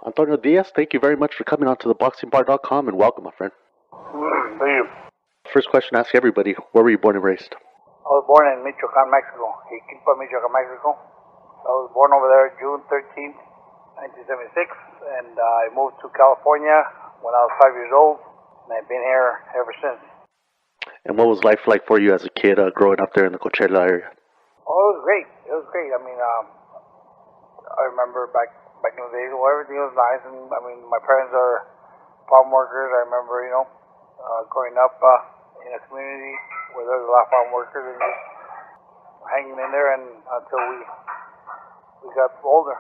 Antonio Diaz, thank you very much for coming on to theboxingbar.com and welcome, my friend. Thank you. First question I ask everybody, where were you born and raised? I was born in Michoacan, Mexico. Iquilpa, Michoacan, Mexico. I was born over there June 13th, 1976, and I moved to California when I was 5 years old, and I've been here ever since. And what was life like for you as a kid growing up there in the Coachella area? Oh, it was great. It was great. I mean, I remember back in the days, everything was nice, and I mean, my parents are farm workers. I remember, growing up in a community where there was a lot of farm workers and just hanging in there and until we got older.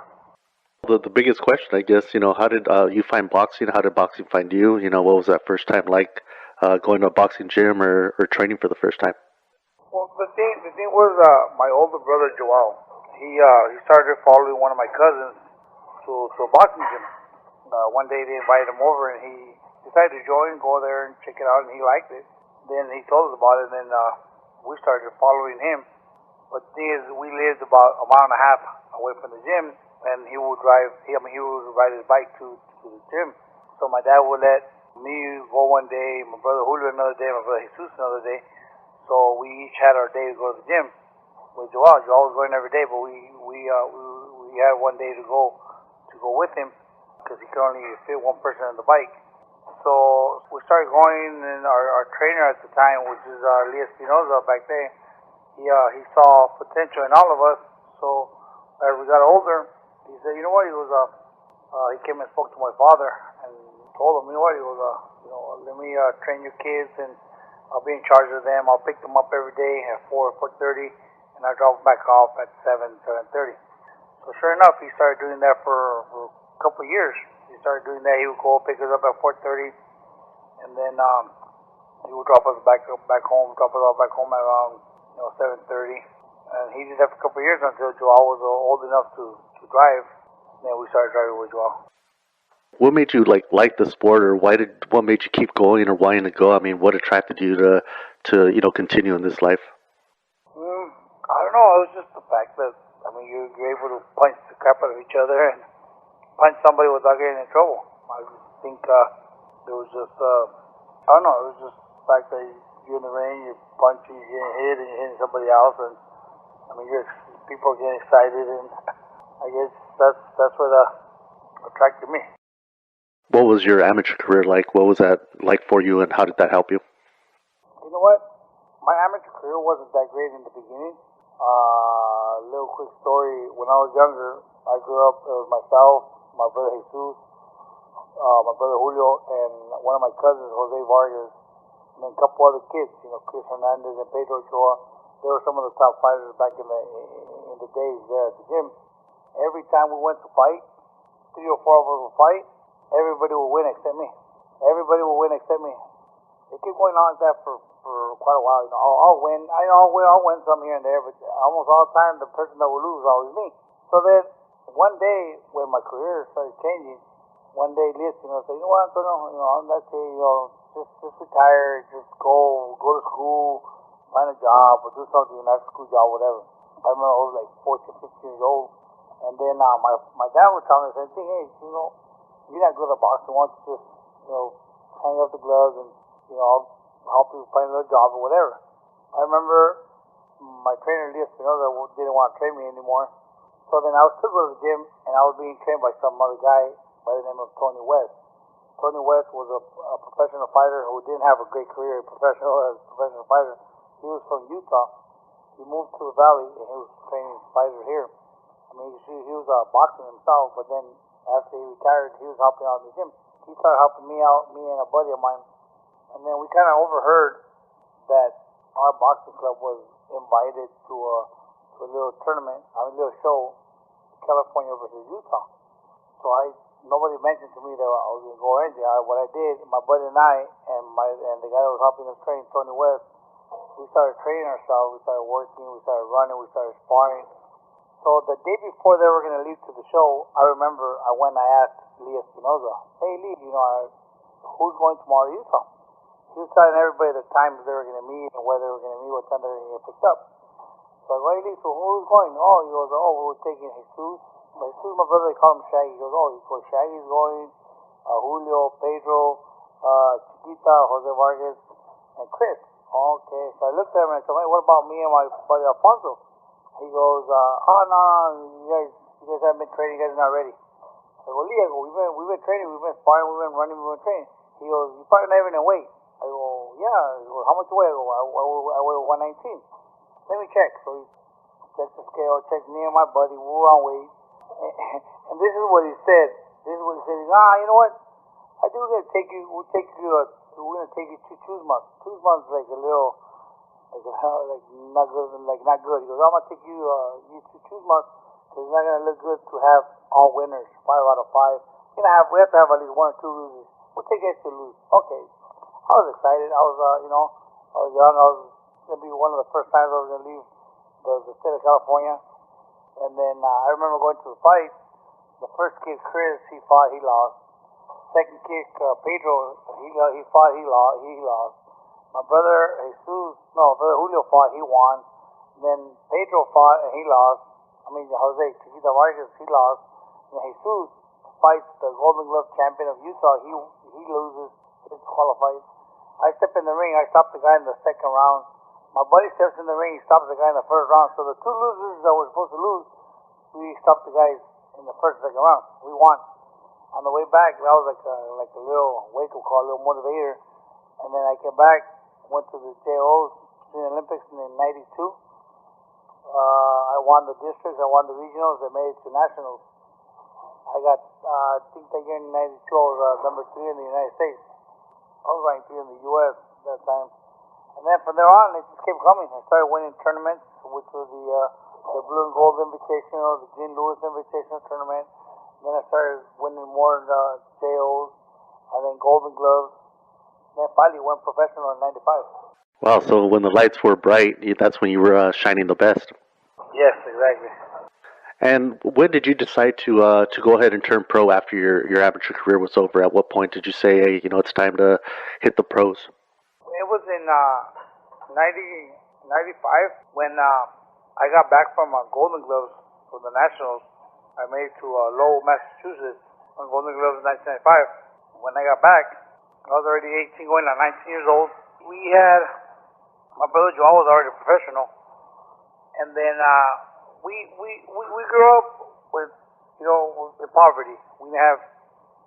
The biggest question, I guess, how did you find boxing? How did boxing find you? What was that first time like going to a boxing gym or training for the first time? Well, the thing was, my older brother Joel. He started following one of my cousins to a boxing gym. One day they invited him over, and he decided to join, go there and check it out, and he liked it. Then he told us about it, and then we started following him. But the thing is, we lived about a mile and a half away from the gym, and he would ride his bike to the gym. So my dad would let me go one day, my brother Julio another day, my brother Jesus another day. So we each had our day to go to the gym with Joel. Joel was going every day, but we had one day to go with him because he could only fit one person on the bike. So we started going, and our trainer at the time, which is Lias Espinoza back then, he saw potential in all of us. So as we got older, he said, you know what? He goes, he came and spoke to my father and told him, you know what? He goes, let me train your kids, and I'll be in charge of them. I'll pick them up every day at 4:30, and I'll drop them back off at 7:30. So sure enough, he started doing that for a couple of years. He started doing that. He would go pick us up at 4:30, and then he would drop us back home, drop us off back home at around 7:30. And he did that for a couple of years until Joel was old enough to drive. And then we started driving with Joel. What made you like the sport, or what made you keep going or wanting to go? I mean, what attracted you to continue in this life? I don't know. It was just the fact that you're able to punch the crap out of each other and punch somebody without getting in trouble. I just think it was just I don't know. It was just the fact that you're in the ring, you're punching, you're getting hit, and you're hitting somebody else, and people get excited, and I guess that's what attracted me. What was your amateur career like? What was that like for you, and how did that help you? You know what? My amateur career wasn't that great in the beginning. Little quick story. When I was younger, I grew up with myself, my brother Jesus, my brother Julio, and one of my cousins, Jose Vargas, and then a couple other kids, Chris Hernandez and Pedro Ochoa. They were some of the top fighters back in the days there at the gym. Every time we went to fight, 3 or 4 of us would fight. Everybody would win except me. Everybody would win except me. It kept going on like that for quite a while. I'll win. I'll win some here and there, but almost all the time the person that would lose was always me. So then one day when my career started changing, one day Liz, said, you know what, Antonio, let's say, just retire, just go to school, find a job, or do something, an after school job, whatever. I remember I was like 14, 15 years old, and then my dad would tell me the same thing. Hey, you're not good at boxing. Why don't you just hang up the gloves and I'll help you find another job or whatever. I remember my trainer, Lias Espinoza, didn't want to train me anymore. So then I was still going to the gym, and I was being trained by some other guy by the name of Tony West. Tony West was a professional fighter who didn't have a great career as a professional fighter. He was from Utah. He moved to the Valley, and he was training fighters here. He was boxing himself, but then after he retired, he was helping out in the gym. He started helping me out, me and a buddy of mine. And then we kind of overheard that our boxing club was invited to a little tournament, a little show, California versus Utah. So nobody mentioned to me that I was going to go in there. What I did, my buddy and I, and the guy that was helping us train, Tony West, we started training ourselves. We started working. We started running. We started sparring. So the day before they were going to leave to the show, I remember I went and I asked Lias Espinoza, hey, Lee, who's going tomorrow to Utah? He was telling everybody the times they were going to meet and where they were going to meet, what time they were going to get picked up. So I go, hey, Lee, so who's going? Oh, he goes, we're taking Jesus, Jesus, my brother, they call him Shaggy. He goes, oh, Shaggy's going, Julio, Pedro, Chiquita, Jose Vargas, and Chris. Okay, so I looked at him and I said, hey, what about me and my buddy Alfonso? He goes, oh, no, you guys haven't been training, you guys are not ready. I go, Lee, we've been training, we've been sparring, we've been running, we've been training. He goes, you're probably not even in weight. I go, yeah. He goes, how much you weigh? I go, I weigh 119. Let me check. So he checked the scale, checked me and my buddy, we were on weight. And this is what he said. This is what he said. You know what? I think we're gonna take you. We're gonna take you to choose months. Choose months like a little, like not good, like not good. He goes, I'm gonna take you to choose months because it's not gonna look good to have all winners, 5 out of 5. We have to have at least 1 or 2 losers. We'll take it to lose. Okay. I was excited. I was, I was young. I was gonna be one of the first times I was gonna leave the state of California. And then I remember going to the fight. The first kid, Chris, he fought, he lost. Second kid, Pedro, he fought, he lost. My brother Julio fought, he won. Then Pedro fought and he lost. Jose Chiquita Vargas, he lost. And Jesus fights the Golden Glove champion of Utah. He loses, gets qualified. I step in the ring. I stop the guy in the second round. My buddy steps in the ring. He stops the guy in the first round. So the 2 losers that were supposed to lose, we stopped the guys in the first and second round. We won. On the way back, that was like a little wake-up call, a little motivator. And then I came back, went to the JOs, the Olympics in '92. I won the districts. I won the regionals. They made it to nationals. I got, I think that year in '92, I was number 3 in the United States. I was ranked 3 in the U.S. at that time. And then from there on, it just kept coming. I started winning tournaments, which was the Blue and Gold Invitational, the Gene Lewis Invitational Tournament. And then I started winning more JOs, and then Golden Gloves. And then finally went professional in '95. Wow, so when the lights were bright, that's when you were shining the best. Yes, exactly. And when did you decide to go ahead and turn pro after your amateur career was over? At what point did you say, hey, it's time to hit the pros? It was in '95 when I got back from Golden Gloves for the Nationals. I made it to Lowell, Massachusetts on Golden Gloves in 1995. When I got back, I was already 18, going on 19 years old. My brother Joel was already a professional. And then we grew up with, in poverty. We didn't have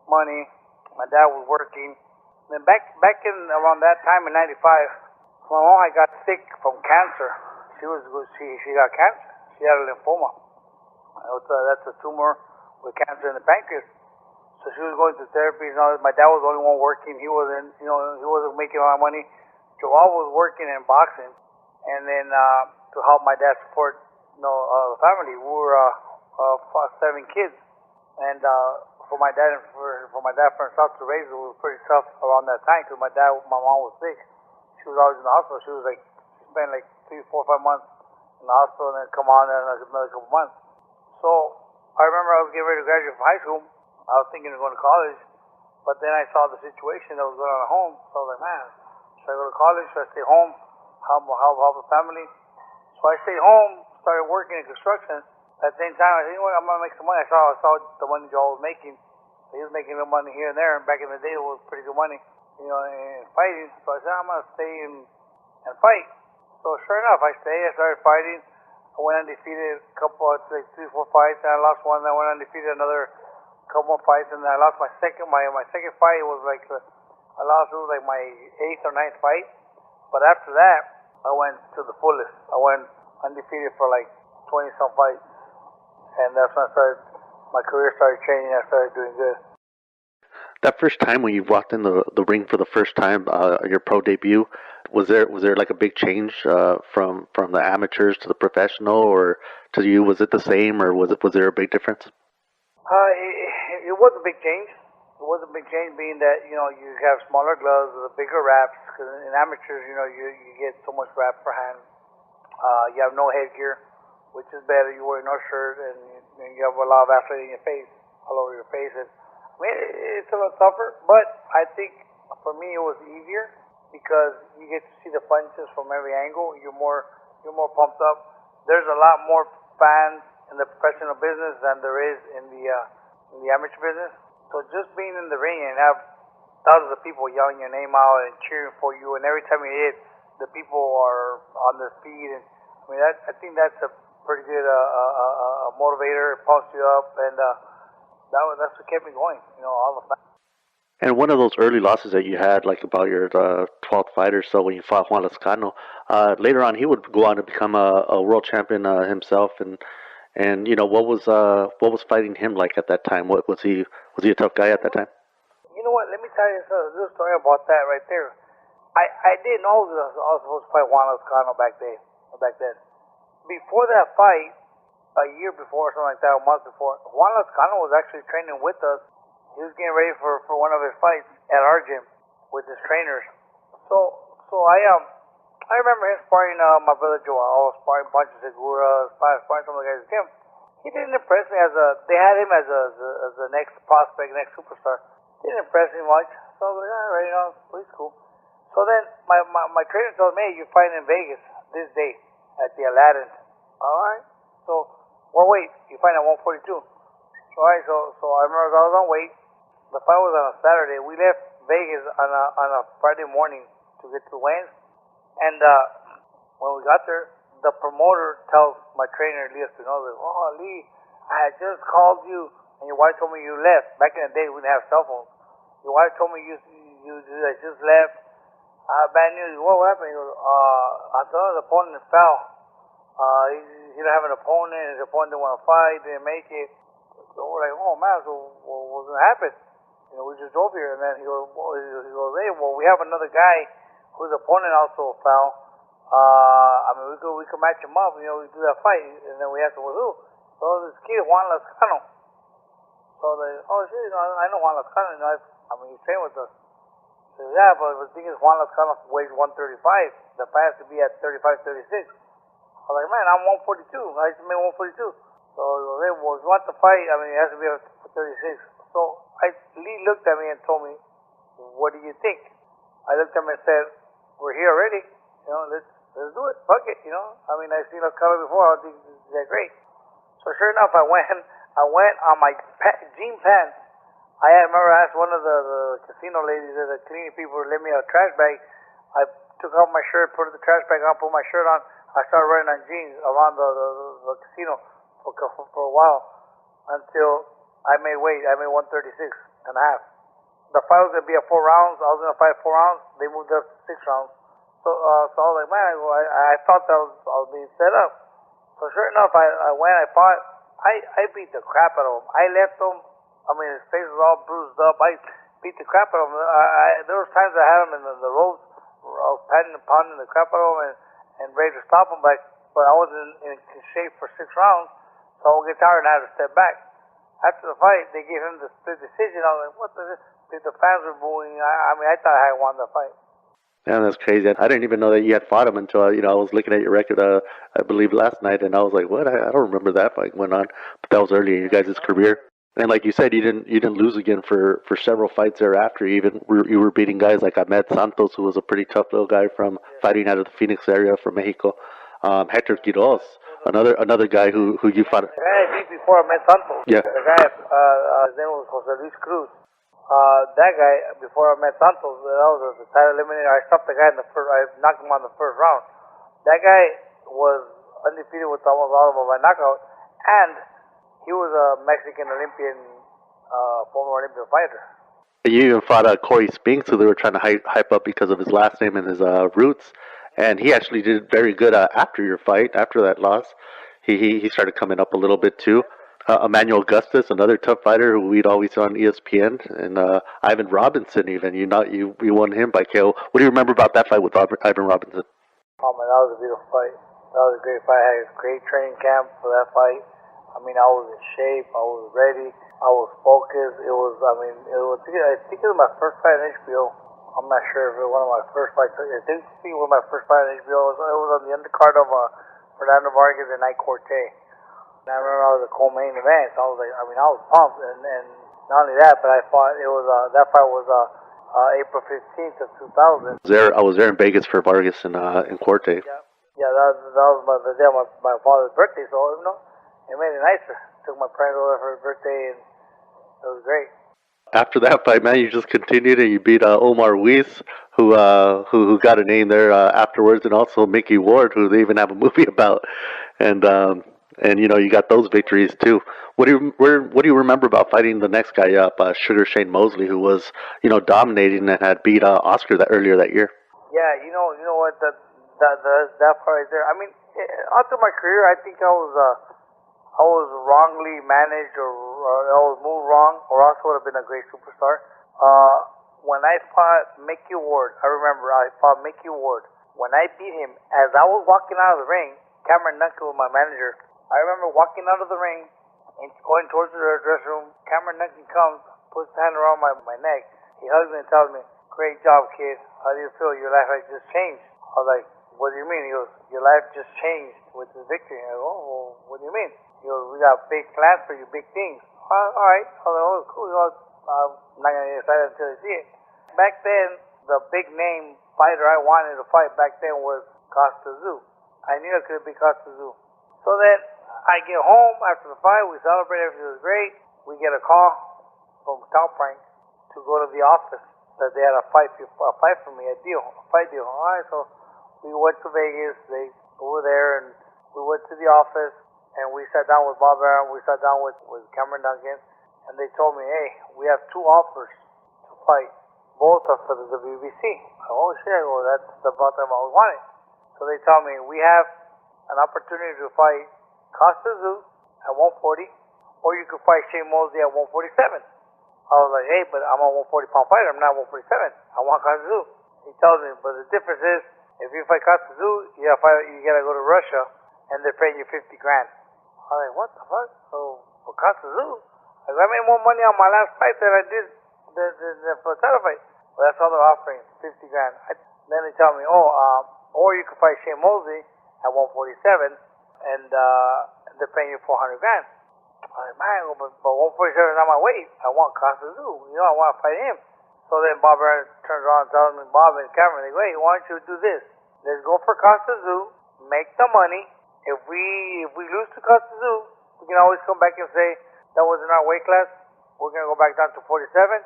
money. My dad was working. And then back in around that time in '95, my mom got sick from cancer. She got cancer. She had a lymphoma. That's a tumor with cancer in the pancreas. So she was going through therapy. My dad was the only one working. He wasn't making a lot of money. Joel was working in boxing, and then to help my dad support, the family. We were 7 kids, and for my dad for himself to raise it was pretty tough around that time because my mom was sick. She was always in the hospital. She spent like 3, 4, 5 months in the hospital, and then come on in another couple months. So I remember I was getting ready to graduate from high school. I was thinking of going to college, but then I saw the situation that was going on at home. So I was like, man, should I go to college? Should I stay home? Help the family? So I stayed home, started working in construction. At the same time, I said, I'm going to make some money. I saw the money Joel was making. He was making a little money here and there, and back in the day, it was pretty good money, in fighting. So I said, I'm going to stay and fight. So sure enough, I started fighting. I went undefeated a couple, like 3, 4 fights, and I lost one. I went undefeated another couple more fights, and then I lost my second fight. Was like I lost. It was like my 8th or 9th fight. But after that, I went to the fullest. I went undefeated for like 20 some fights, and that's when my career started changing. I started doing good. That first time when you walked in the ring for the first time, your pro debut, was there like a big change from the amateurs to the professional, or to you? Was it the same, or was there a big difference? It was a big change. It was a big change, being that you have smaller gloves, the bigger wraps. Because in amateurs, you get so much wrap per hand. You have no headgear, which is better. You wear no shirt, and you have a lot of athlete in your face, all over your face. It's a little tougher, but I think for me it was easier because you get to see the punches from every angle. You're more pumped up. There's a lot more fans in in the professional business than there is in the amateur business. So just being in the ring and have thousands of people yelling your name out and cheering for you, and every time you hit, the people are on their feet, and I mean I think that's a pretty good motivator. It pumps you up, and that's what kept me going. All the time. And one of those early losses that you had, like about your 12th fight or so, when you fought Juan Lascano, later on he would go on to become a world champion himself. And what was fighting him like at that time? What was he a tough guy at that time? You know what? Let me tell you a little story about that right there. I didn't know that I was supposed to fight Juan Lascano back then. Before that fight, a year before or something like that, a month before, Juan Lascano was actually training with us. He was getting ready for one of his fights at our gym with his trainers. So I remember him sparring my brother Joel, sparring Pancho Segura, sparring some of the guys with him. He didn't impress me they had him as the next prospect, next superstar. Didn't impress me much. So I was like, all right, he's cool. So then my trainer told me, hey, you're fighting in Vegas this day at the Aladdin. All right. So, well, wait, you fight at 142. All right, so I remember I was on weight. The fight was on a Saturday. We left Vegas on a Friday morning to get to Wayne's. And when we got there, the promoter tells my trainer, Lee Espinosa, oh, Lee, I had just called you, and your wife told me you left. Back in the day, we didn't have cell phones. Your wife told me you had just left. Bad news. What happened? He goes, I thought the opponent fell. He didn't have an opponent. His opponent didn't want to fight. Didn't make it. So we're like, oh man, so what's gonna happen? We just drove here, and then he goes, hey, well, we have another guy whose opponent also fell. I mean, we could match him up. We do that fight, and then we asked him, well, who? So this kid, Juan Lascano. So they, oh shit, I know Juan Lascano. I mean, he's trained with us. So yeah, but the thing is, Juan Lascano weighs 135. The fight has to be at 35, 36. I was like, man, I'm 142. I used to make 142. So they, well, if you want the fight, I mean, it has to be at 36. So Lee looked at me and told me, what do you think? I looked at him and said, we're here already. Let's do it. Fuck it. I mean, I've seen us cover before. I think they're great. So sure enough, I went on my jean pants. I remember I asked one of the casino ladies, the cleaning people, to lend me a trash bag. I took off my shirt, put the trash bag on, put my shirt on. I started running on jeans around the casino for a while until I made weight. I made 136 and a half. The fight was going to be at 4 rounds. I was going to fight 4 rounds. They moved up to 6 rounds. So I was like, man, I thought that I was being set up. So sure enough, I went, I fought. I beat the crap out of him. I left him. I mean, his face was all bruised up. I beat the crap out of him. There was times I had him in the ropes. I was patting and pounding the crap out of him and ready to stop him, but I wasn't in shape for 6 rounds. So I would get tired and I had to step back. After the fight, they gave him the split decision. I was like, what the? The fans were booing. I mean, I thought I had won the fight. Yeah, that's crazy. I didn't even know that you had fought him until I was looking at your record. I believe last night, and I was like, "What? I don't remember that fight went on." But that was early in your guys' career. And like you said, you didn't lose again for several fights thereafter. You were beating guys like Ahmed Santos, who was a pretty tough little guy from fighting out of the Phoenix area from Mexico. Hector Quiroz, another guy who you fought. The guy I beat before Ahmed Santos. Yeah. The guy, his name was Jose Luis Cruz. That guy, before I met Santos, that was the title eliminator. I stopped the guy in the first, I knocked him on the first round. That guy was undefeated with almost all of them by knockout, and he was a Mexican Olympian, former Olympian fighter. You even fought Corey Spinks, who they were trying to hype up because of his last name and his roots, and he actually did very good after your fight, after that loss. He started coming up a little bit too. Emmanuel Augustus, another tough fighter who we'd always saw on ESPN, and Ivan Robinson. Even you won him by KO. What do you remember about that fight with Ivan Robinson? Oh man, that was a beautiful fight. That was a great fight. I had a great training camp for that fight. I mean, I was in shape. I was ready. I was focused. I think it was my first fight on HBO. I'm not sure if it was one of my first fights. I think it was my first fight on HBO. It was on the undercard of Fernando Vargas and Ike Corte. And I remember I was a co-main event, so I was like, I was pumped, and not only that, but I fought. It was that fight was April 15th of 2000. I was there in Vegas for Vargas and Corte. Yeah, that was the day of my father's birthday. So It made it nicer. Took my parents over for his birthday, and it was great. After that fight, man, you just continued and you beat Omar Weiss, who got a name there afterwards, and also Mickey Ward, who they even have a movie about, and you got those victories too. What do you remember about fighting the next guy up, Sugar Shane Mosley, who was dominating and had beat Oscar earlier that year? Yeah, you know what that part right there. I mean, all through my career, I think I was wrongly managed, or I was moved wrong, or else would have been a great superstar. When I fought Mickey Ward, I remember I fought Mickey Ward. When I beat him, as I was walking out of the ring, Cameron Duncan was my manager. I remember walking out of the ring and going towards the dressing room. Cameron Duncan comes, puts his hand around my neck. He hugs me and tells me, "Great job, kid. How do you feel? Your life has just changed." I was like, "What do you mean?" He goes, "Your life just changed with this victory." I go, "Oh, well, what do you mean?" He goes, "We got big plans for you, big things." All right. I was like, "Oh, cool." He goes, "I'm not going to get excited until I see it." Back then, the big name fighter I wanted to fight back then was Costa Zoo. I knew I could beat Costa Zoo. So then I get home after the fight. We celebrate. Everything was great. We get a call from Top Rank to go to the office that they had a fight for me, a fight deal. All right, so we went to Vegas. They were there, and we went to the office, and we sat down with Bob Arum. We sat down with Cameron Duncan, and they told me, "Hey, we have two offers to fight. Both are for the WBC." Oh shit! Well, that's about time I was wanting. So they tell me we have an opportunity to fight Costa Zoo at 140, or you could fight Shane Mosley at 147. I was like, "Hey, but I'm a 140-pound fighter. I'm not 147. I want Costa Zoo." He tells me, "But the difference is, if you fight Costa Zoo, you gotta go to Russia, and they're paying you 50 grand." I was like, "What the fuck? So for Costa Zoo, I made more money on my last fight than I did the for the title fight." Well, that's all they're offering, 50 grand. Then they tell me, or you could fight Shane Mosley at 147, and they're paying you 400 grand. I'm like, "Man, but 147 is not my weight. I want Costa Zoo. I want to fight him." So then Bob Arum turns around and tells me, Bob and Cameron, they go, "Hey, why don't you do this? Let's go for Costa Zoo, make the money. If we lose to Costa Zoo, we can always come back and say that wasn't our weight class. We're gonna go back down to 47,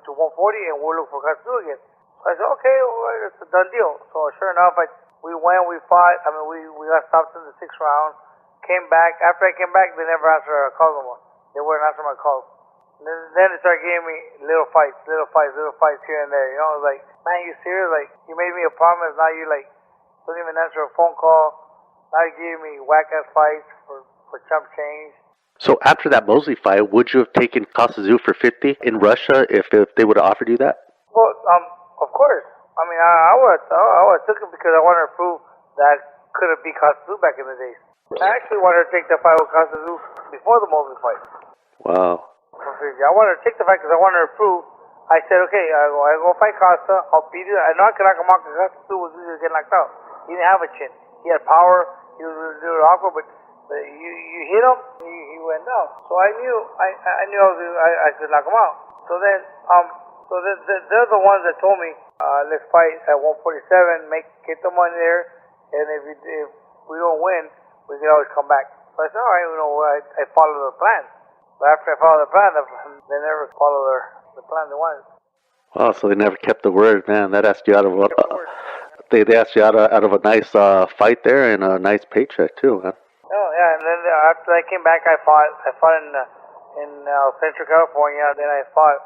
to 140, and we'll look for Costa Zoo again." So I said, "Okay, well, it's a done deal." So sure enough, we went, we fought. I mean, we got stopped in the 6th round. Came back. After I came back, they never answered our calls no more. They wouldn't answer my calls. Then they started giving me little fights here and there. I was like, "Man, you serious? Like, you made me a promise. Now you don't even answer a phone call. Now you giving me whack-ass fights for chump change." So after that Mosley fight, would you have taken Costa Zoo for 50 in Russia if they would have offered you that? Well, of course. I mean, I would have took it because I wanted to prove that I could have beat Costa Zoo back in the days. I actually wanted to take the fight with Costa Zoo before the Mosley fight. Wow. I wanted to take the fight because I wanted to prove. I said, "Okay, I go fight Costa. I'll beat it. I know I can knock him out because Costa Zoo was easy to get knocked out. He didn't have a chin. He had power. He was a little awkward, but you hit him, he went down. So I knew I could knock him out. So then they're the ones that told me, "Let's fight at 147, get the money there, and if we don't win, we can always come back." So I said, "All right, I follow the plan." But after I followed the plan, they never followed the plan they wanted. Oh, so they never kept the word, man. That asked you out of they asked you out of a nice fight there and a nice paycheck too, man. Oh yeah, and then after I came back, I fought in Central California. Then I fought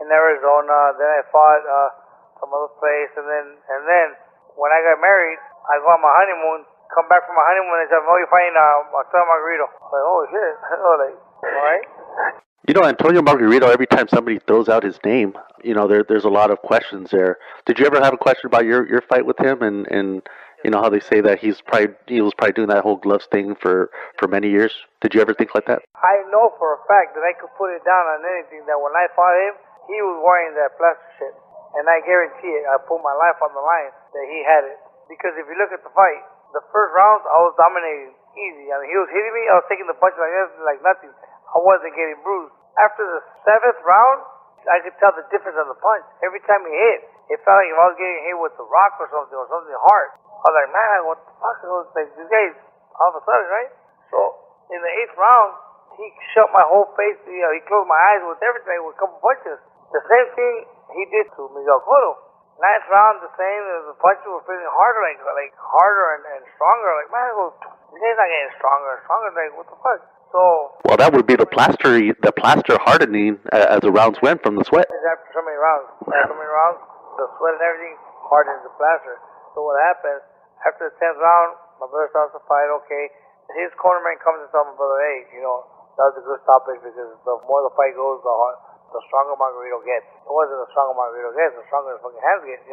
in Arizona. Then I fought some other place, and then when I got married, I go on my honeymoon. Come back from my honeymoon and said, "Oh, you're fighting Antonio Margarito." I was like, "Oh shit!" I was like, "All right." Antonio Margarito, every time somebody throws out his name, there's a lot of questions there. Did you ever have a question about your fight with him and how they say that he was probably doing that whole gloves thing for many years? Did you ever think like that? I know for a fact that I could put it down on anything that when I fought him, he was wearing that plastic shit. And I guarantee it, I put my life on the line that he had it. Because if you look at the fight, the first rounds, I was dominating easy. I mean, he was hitting me, I was taking the punch like nothing. I wasn't getting bruised. After the 7th round, I could tell the difference on the punch. Every time he hit, it felt like if I was getting hit with a rock or something hard. I was like, "Man, what the fuck?" I was like, "This guy's all of a sudden, right?" So In the 8th round, he shut my whole face. He closed my eyes with everything with a couple punches. The same thing he did to Miguel Cotto. 9th round, the same. The punches were feeling harder, like harder and stronger. Like, man, I go, this guy's not getting stronger and stronger. Like, what the fuck? So. Well, that would be the plaster hardening as the rounds went from the sweat. After so many rounds, the sweat and everything hardens the plaster. So what happens, after the 10th round, my brother starts to fight, okay. His cornerman comes and tells my brother, hey, that was a good stoppage because the more the fight goes, the stronger Margarito gets. It wasn't the stronger Margarito gets, the stronger his fucking hands get,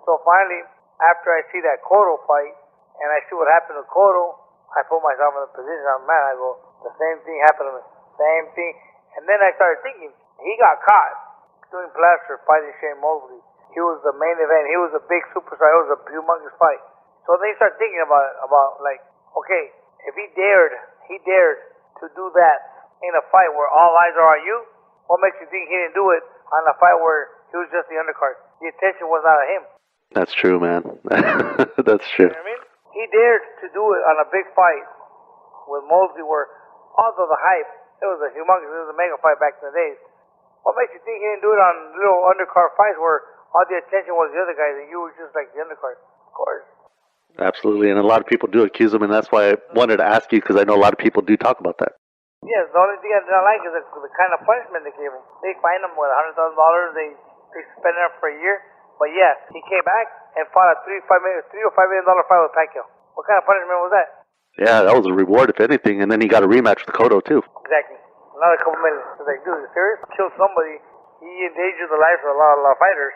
So finally, after I see that Cotto fight, and I see what happened to Cotto, I put myself in a position, I go, the same thing happened to me, same thing. And then I started thinking, he got caught doing plaster, fighting Shane Mosley. He was the main event. He was a big superstar. It was a humongous fight. So then you start thinking about like, okay, if he dared to do that in a fight where all eyes are on you, what makes you think he didn't do it on a fight where he was just the undercard? The attention was not on him. That's true, man. That's true. You know what I mean? He dared to do it on a big fight with Mosley where, although the hype, it was a mega fight back in the days. What makes you think he didn't do it on little undercard fights where all the attention was the other guys and you were just like the undercard? Of course. Absolutely, and a lot of people do accuse him, and that's why I wanted to ask you, because I know a lot of people do talk about that. Yes, the only thing I didn't like is the kind of punishment they gave him. They fined him with $100,000. They suspended him for a year. But yeah, he came back and fought a $3 or $5 million fight with Pacquiao. What kind of punishment was that? Yeah, that was a reward, if anything, and then he got a rematch with Cotto, too. Exactly. Another couple million. It's like, dude, you serious? Killed somebody. He endangered the life of a lot of fighters.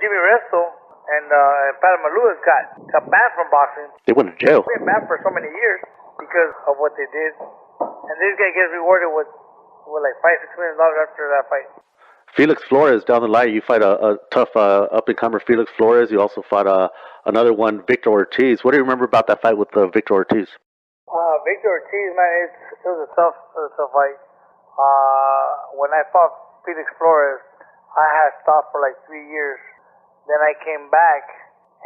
Jimmy Resto and Pat Maluas got banned from boxing. They went to jail. They were banned for so many years because of what they did. And this guy gets rewarded with like $5-6 million after that fight. Felix Flores down the line. You fight a tough up-and-comer Felix Flores. You also fought another one, Victor Ortiz. What do you remember about that fight with Victor Ortiz? Victor Ortiz, man, it was a tough fight. When I fought Felix Flores, I had stopped for like 3 years. Then I came back,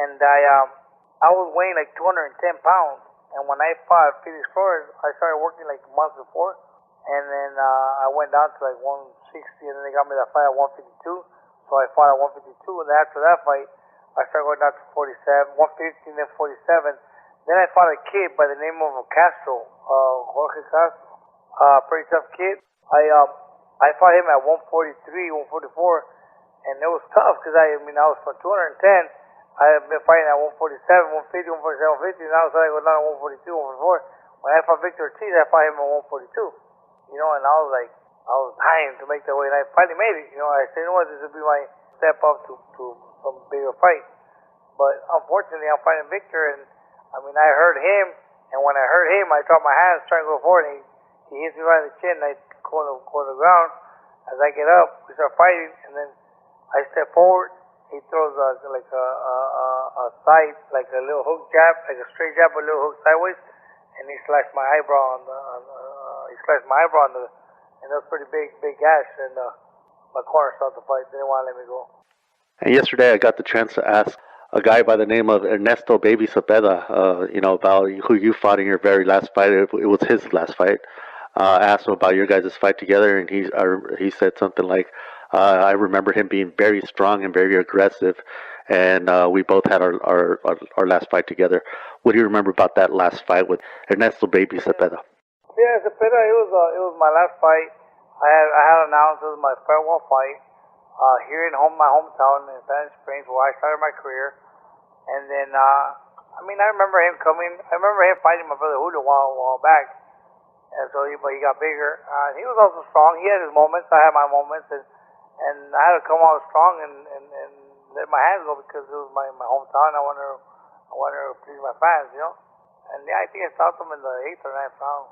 and I was weighing like 210 pounds. And when I fought Felix Flores, I started working like a month before. And then I went down to like 160, and then they got me that fight at 152. So I fought at 152, and then after that fight, I started going down to 47, 150, and then 47. Then I fought a kid by the name of Castro, Jorge Castro, pretty tough kid. I fought him at 143, 144, and it was tough because I was from 210. I had been fighting at 147, 150, 147, 150, and now I go down to 142, 144. When I fought Victor Ortiz, I fought him at 142. And I was dying to make that weight, and I finally made it. I said, this would be my step up to some bigger fight. But unfortunately, I'm fighting Victor, and I hurt him, and when I hurt him, I dropped my hands, trying to go forward, and he hits me right in the chin, and I go to the ground. As I get up, we start fighting, and then I step forward. He throws a side, like a little hook jab, like a straight jab, a little hook sideways, and he slashed my eyebrow and that was pretty big gash, and my corner started the fight. They didn't want to let me go. And yesterday, I got the chance to ask a guy by the name of Ernesto Baby Cepeda, about who you fought in your very last fight. It was his last fight. I asked him about your guys' fight together, and he said something like, I remember him being very strong and very aggressive, and we both had our last fight together. What do you remember about that last fight with Ernesto Baby Cepeda? Yeah, Cepeda, it was my last fight. I had announced it was my farewell fight here in my hometown in Spanish Springs, where I started my career. And then I remember him coming. I remember him fighting my brother Julio a while back. And so he got bigger. He was also strong. He had his moments. I had my moments, and I had to come out strong and let my hands go because it was my hometown. I wanted to please my fans, And yeah, I think I stopped him in the 8th or 9th round.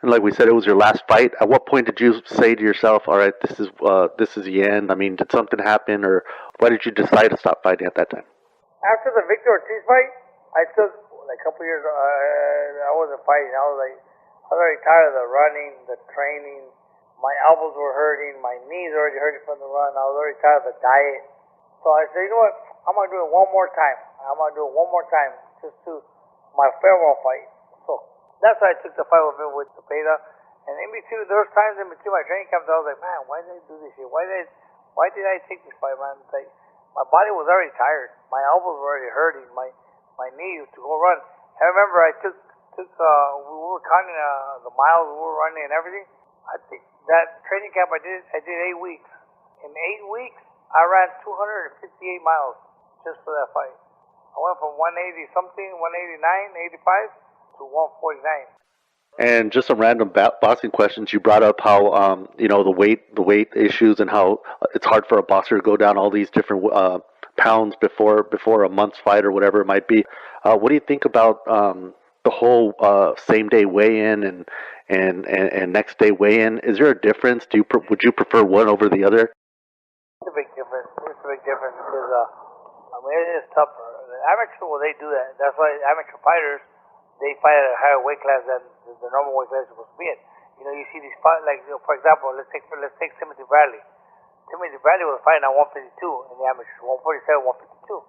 And like we said, it was your last fight. At what point did you say to yourself, "All right, this is the end"? Did something happen, or why did you decide to stop fighting at that time? After the Victor Ortiz fight, I took like a couple years. I wasn't fighting. I was already tired of the running, the training. My elbows were hurting. My knees were already hurting from the run. I was already tired of the diet. So I said, what? I'm going to do it one more time. Just to my farewell fight. So That's why I took the fight with him with Cepeda. And in between, there was times in between my training camps, I was like, man, why did I do this shit? Why did I take this fight, man? It's like, my body was already tired. My elbows were already hurting. My knees to go run. I remember I took we were counting the miles we were running and everything. I think that training camp I did 8 weeks. In 8 weeks, I ran 258 miles just for that fight. I went from 180 something, 189, 85 to 149. And just some random boxing questions. You brought up how the weight issues and how it's hard for a boxer to go down all these different pounds before a month's fight or whatever it might be. What do you think about the whole same day weigh in and next day weigh in? Is there a difference? Would you prefer one over the other? It's a big difference. It's a big difference because I mean it is tougher. The amateur, well, they do that. That's why amateur fighters, they fight at a higher weight class than the normal weight class is supposed to be in. You know, you see these fight, like, you know, for example, let's take Timothy Bradley. Timothy Bradley was fighting at 152 in the amateurs, 147, 152.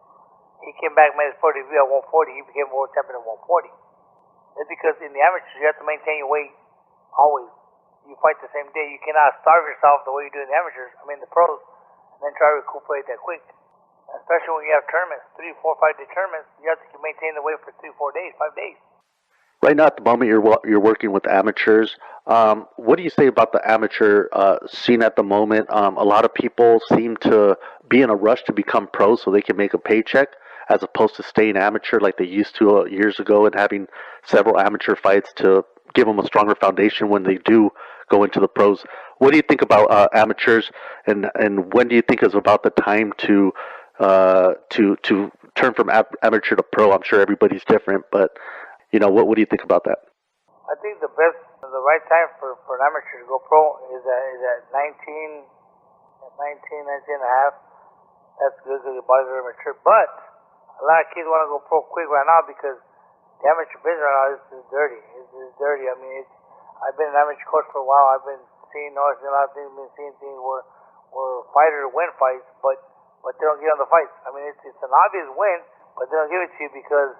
He came back, made his pro debut at 140. He became world champion at 140. It's because in the amateurs you have to maintain your weight always. You fight the same day. You cannot starve yourself the way you do in the amateurs. I mean the pros, and then try to recuperate that quick. Especially when you have tournaments, 3, 4, 5 day tournaments, you have to maintain the weight for 3, 4 days, 5 days. Right now, at the moment, you're working with amateurs. What do you say about the amateur scene at the moment? A lot of people seem to be in a rush to become pros so they can make a paycheck, as opposed to staying amateur like they used to years ago and having several amateur fights to give them a stronger foundation when they do go into the pros. What do you think about amateurs, and when do you think is about the time to turn from amateur to pro? I'm sure everybody's different, but what do you think about that? I think the right time for an amateur to go pro is at 19, 19 and a half. That's good because your body's very mature. But a lot of kids want to go pro quick right now because the amateur business right now is dirty. It's dirty. I mean, I've been an amateur coach for a while. I've been noticing a lot of things. Been seeing things where fighters win fights, but they don't get on the fights. I mean, it's an obvious win, but they don't give it to you because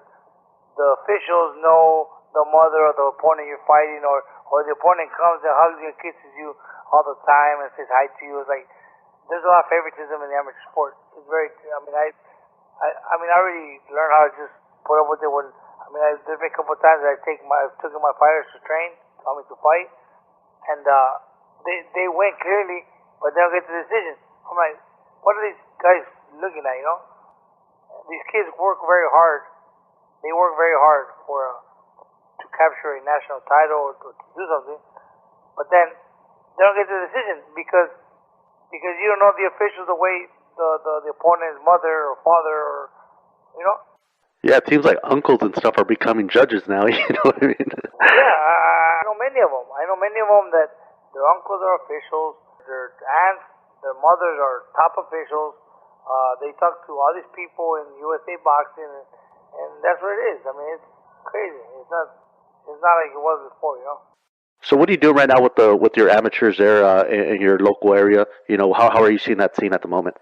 the officials know the mother of the opponent you're fighting, or the opponent comes and hugs you and kisses you all the time and says hi to you. It's like there's a lot of favoritism in the amateur sport. It's very. I mean, I already learned how to just put up with it. There's been a couple of times that I've taken my fighters to train, tell me to fight, and they win clearly, but they don't get the decision. I'm like, what are these guys looking at? These kids work very hard. They work very hard to capture a national title or to do something, but then they don't get the decision because you don't know the officials, the way the opponent's mother or father or. Yeah, it seems like uncles and stuff are becoming judges now. You know what I mean? Yeah, I know many of them. I know many of them that their uncles are officials, their aunts, their mothers are top officials. They talk to all these people in USA boxing. And that's what it is. I mean, it's crazy. It's not like it was before, So what are you doing right now with your amateurs there in your local area? How are you seeing that scene at the moment?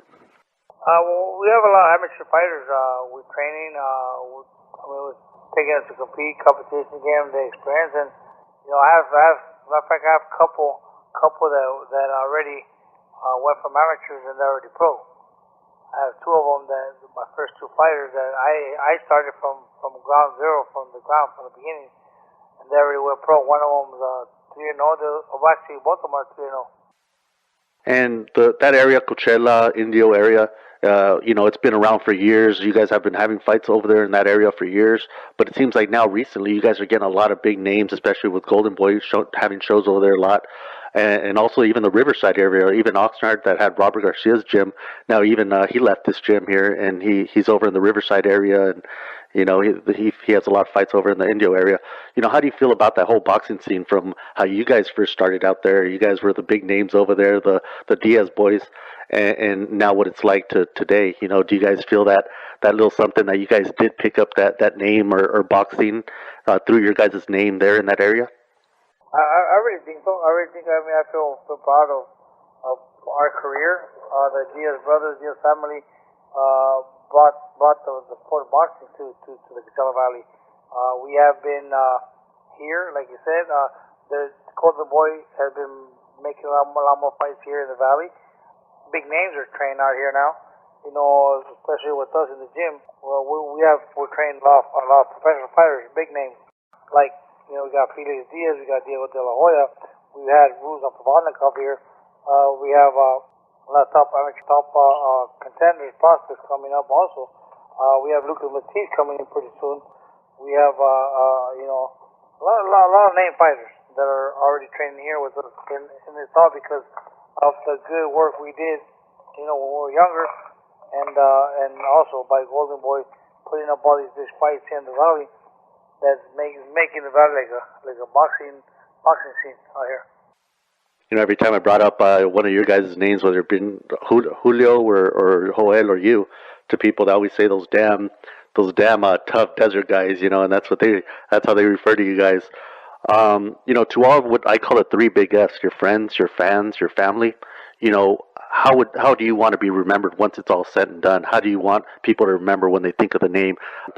Well, we have a lot of amateur fighters. We're training. We're taking us to compete, competition, give them the experience, and I have matter of fact, I have a couple that already went from amateurs and they're already pro. I have 2 of them that my first 2 fighters that I started from ground zero, from the beginning, and they already went pro. One of them is 3-0. Actually, both of them are 3-0. And that area, Coachella, Indio area, it's been around for years. You guys have been having fights over there in that area for years. But it seems like now recently you guys are getting a lot of big names, especially with Golden Boy having shows over there a lot. And also even the Riverside area, even Oxnard that had Robert Garcia's gym. Now even he left this gym here and he's over in the Riverside area, and he has a lot of fights over in the Indio area. How do you feel about that whole boxing scene from how you guys first started out there? You guys were the big names over there, the Diaz boys, and now what it's like to today. Do you guys feel that little something that you guys did pick up that name or boxing through your guys' name there in that area? I really think so. I feel proud of our career. The Diaz brothers, Diaz family, brought the sport of boxing to the Coachella Valley. We have been here, like you said. The Golden Boy has been making a lot more fights here in the valley. Big names are trained out here now. Especially with us in the gym. Well, we're training a lot of professional fighters, big names. Like, we got Felix Diaz, we got Diego De La Hoya, we had Ruzan Pavlovnikov here. We have a lot of top contenders, prospects coming up also. We have Lucas Ortiz coming in pretty soon. We have, a lot of name fighters that are already training here with us. And it's all because of the good work we did, when we were younger. And also by Golden Boy putting up all these fights here in the valley, that's making the valley like a boxing scene out here. Every time I brought up one of your guys' names, whether it been Julio or Joel or you, to people, they always say those damn tough desert guys, and that's how they refer to you guys. To all of what I call it three big F's: your friends, your fans, your family. How do you want to be remembered once it's all said and done? How do you want people to remember when they think of the name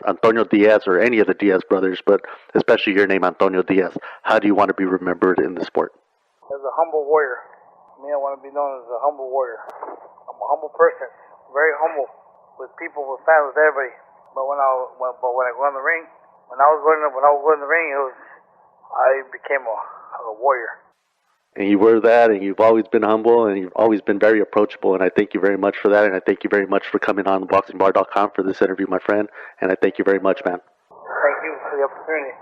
Antonio Diaz or any of the Diaz brothers, but especially your name, Antonio Diaz? How do you want to be remembered in the sport? As a humble warrior. I want to be known as a humble warrior. I'm a humble person, very humble, with people, with fans, with everybody. But when I go in the ring, when I was going in the ring, I became a warrior. And you were that, and you've always been humble, and you've always been very approachable, and I thank you very much for that, and I thank you very much for coming on BoxingBar.com for this interview, my friend, and I thank you very much, man. Thank you for the opportunity.